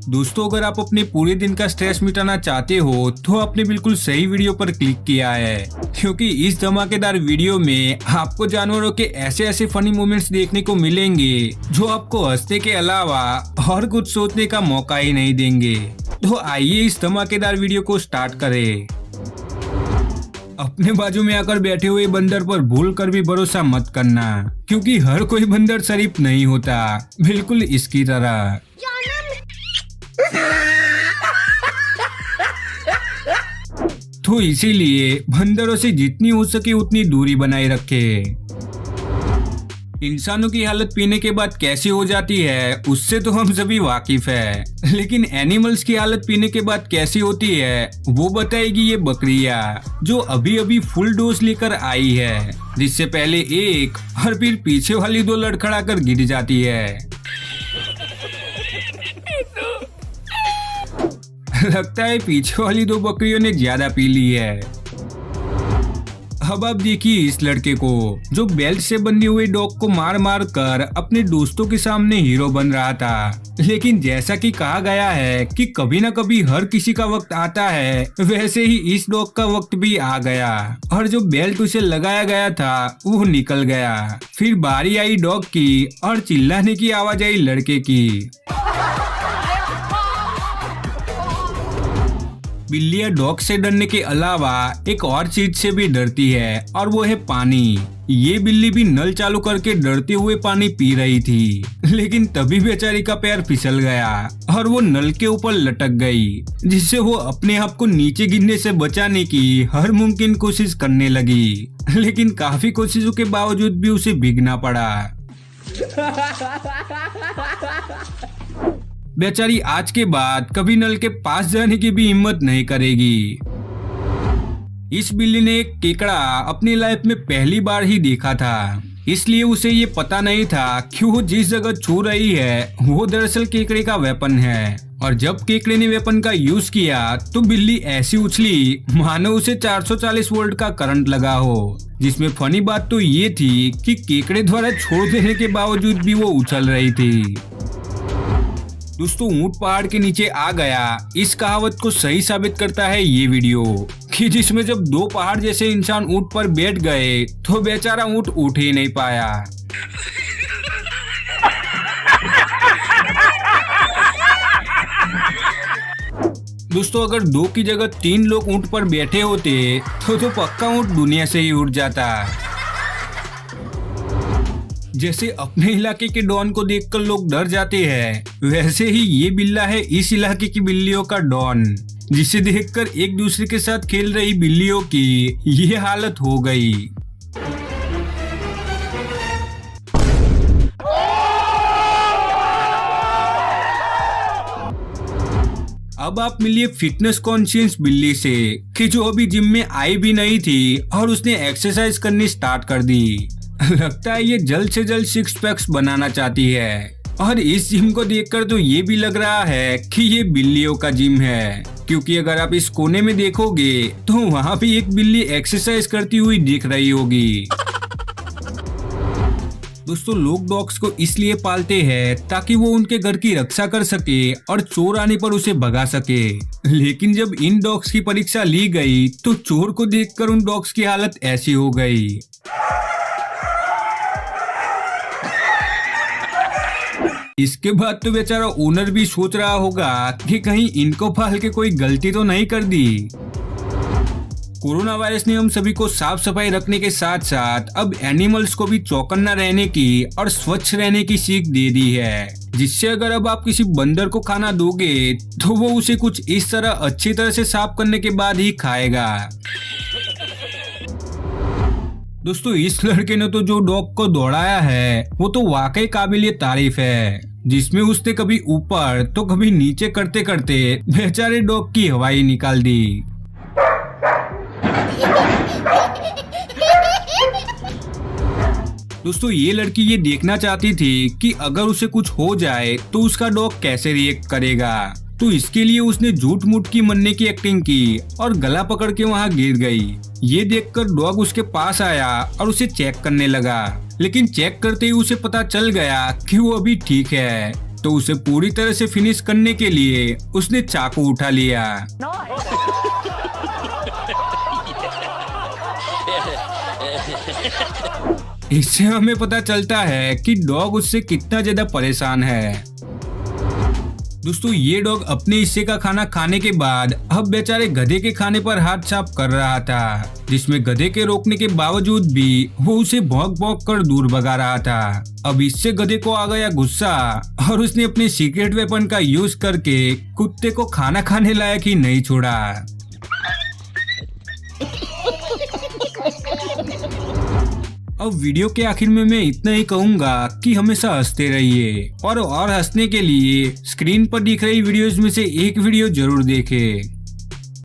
दोस्तों, अगर आप अपने पूरे दिन का स्ट्रेस मिटाना चाहते हो तो आपने बिल्कुल सही वीडियो पर क्लिक किया है, क्योंकि इस धमाकेदार वीडियो में आपको जानवरों के ऐसे ऐसे फनी मोमेंट्स देखने को मिलेंगे जो आपको हंसने के अलावा और कुछ सोचने का मौका ही नहीं देंगे। तो आइए इस धमाकेदार वीडियो को स्टार्ट करें। अपने बाजू में आकर बैठे हुए बंदर पर भूल कर भी भरोसा मत करना, क्योंकि हर कोई बंदर शरीफ नहीं होता, बिल्कुल इसकी तरह। तो इसीलिए बंदरों से जितनी हो सके उतनी दूरी बनाए रखे। इंसानों की हालत पीने के बाद कैसी हो जाती है उससे तो हम सभी वाकिफ है, लेकिन एनिमल्स की हालत पीने के बाद कैसी होती है वो बताएगी ये बकरियां, जो अभी अभी फुल डोज लेकर आई है, जिससे पहले एक और फिर पीछे वाली दो लड़खड़ा कर गिर जाती है। लगता है पीछे वाली दो बकरियों ने ज्यादा पी ली है। अब आप देखिए इस लड़के को जो बेल्ट से बंधे हुए डॉग को मार मार कर अपने दोस्तों के सामने हीरो बन रहा था, लेकिन जैसा कि कहा गया है कि कभी न कभी हर किसी का वक्त आता है, वैसे ही इस डॉग का वक्त भी आ गया और जो बेल्ट उसे लगाया गया था वो निकल गया। फिर बारी आई डॉग की और चिल्लाने की आवाज आई लड़के की। बिल्लियां डॉग से डरने के अलावा एक और चीज से भी डरती है और वो है पानी। ये बिल्ली भी नल चालू करके डरते हुए पानी पी रही थी, लेकिन तभी बेचारी का पैर फिसल गया और वो नल के ऊपर लटक गई, जिससे वो अपने आप को नीचे गिरने से बचाने की हर मुमकिन कोशिश करने लगी, लेकिन काफी कोशिशों के बावजूद भी उसे भीगना पड़ा। बेचारी आज के बाद कभी नल के पास जाने की भी हिम्मत नहीं करेगी। इस बिल्ली ने एक केकड़ा अपनी लाइफ में पहली बार ही देखा था, इसलिए उसे ये पता नहीं था कि वो जिस जगह छू रही है वो दरअसल केकड़े का वेपन है। और जब केकड़े ने वेपन का यूज किया तो बिल्ली ऐसी उछली मानो उसे 440 वोल्ट का करंट लगा हो, जिसमें फनी बात तो ये थी कि केकड़े द्वारा छोड़ देने के बावजूद भी वो उछल रही थी। दोस्तों, ऊंट पहाड़ के नीचे आ गया, इस कहावत को सही साबित करता है ये वीडियो, कि जिसमें जब दो पहाड़ जैसे इंसान ऊंट पर बैठ गए तो बेचारा ऊंट उठ ही नहीं पाया। दोस्तों, अगर 2 की जगह 3 लोग ऊंट पर बैठे होते तो पक्का ऊंट दुनिया से ही उड़ जाता। जैसे अपने इलाके के डॉन को देखकर लोग डर जाते हैं, वैसे ही ये बिल्ला है इस इलाके की बिल्लियों का डॉन, जिसे देखकर एक दूसरे के साथ खेल रही बिल्लियों की ये हालत हो गई। अब आप मिलिए फिटनेस कॉन्शियस बिल्ली से, कि जो अभी जिम में आई भी नहीं थी और उसने एक्सरसाइज करनी स्टार्ट कर दी। लगता है ये जल्द से जल्द 6 पैक्स बनाना चाहती है, और इस जिम को देखकर तो ये भी लग रहा है कि ये बिल्लियों का जिम है, क्योंकि अगर आप इस कोने में देखोगे तो वहाँ भी एक बिल्ली एक्सरसाइज करती हुई दिख रही होगी। दोस्तों, लोग डॉग्स को इसलिए पालते हैं ताकि वो उनके घर की रक्षा कर सके और चोर आने पर उसे भगा सके, लेकिन जब इन डॉग्स की परीक्षा ली गई तो चोर को देखकर उन डॉग्स की हालत ऐसी हो गई। इसके बाद तो बेचारा ओनर भी सोच रहा होगा कि कहीं इनको पाल के कोई गलती तो नहीं कर दी। कोरोना वायरस ने हम सभी को साफ सफाई रखने के साथ साथ अब एनिमल्स को भी चौकन्ना रहने की और स्वच्छ रहने की सीख दे दी है, जिससे अगर अब आप किसी बंदर को खाना दोगे तो वो उसे कुछ इस तरह अच्छी तरह से साफ करने के बाद ही खाएगा। दोस्तों, इस लड़के ने तो जो डॉग को दौड़ाया है वो तो वाकई काबिलिए तारीफ है, जिसमें उसने कभी ऊपर तो कभी नीचे करते करते बेचारे डॉग की हवाई निकाल दी। दोस्तों, ये लड़की ये देखना चाहती थी कि अगर उसे कुछ हो जाए तो उसका डॉग कैसे रिएक्ट करेगा, तो इसके लिए उसने झूठ मूठ की मरने की एक्टिंग की और गला पकड़ के वहाँ गिर गई। ये देखकर डॉग उसके पास आया और उसे चेक करने लगा, लेकिन चेक करते ही उसे पता चल गया कि वो अभी ठीक है। तो उसे पूरी तरह से फिनिश करने के लिए उसने चाकू उठा लिया। इससे हमें पता चलता है कि डॉग उससे कितना ज्यादा परेशान है। दोस्तों ये डॉग अपने हिस्से का खाना खाने के बाद अब बेचारे गधे के खाने पर हाथ साफ कर रहा था, जिसमें गधे के रोकने के बावजूद भी वो उसे भौंक भौंक कर दूर भगा रहा था। अब इससे गधे को आ गया गुस्सा और उसने अपने सीक्रेट वेपन का यूज करके कुत्ते को खाना खाने लायक ही नहीं छोड़ा। अब वीडियो के आखिर में मैं इतना ही कहूंगा कि हमेशा हंसते रहिए और हंसने के लिए स्क्रीन पर दिख रही वीडियोस में से एक वीडियो जरूर देखें।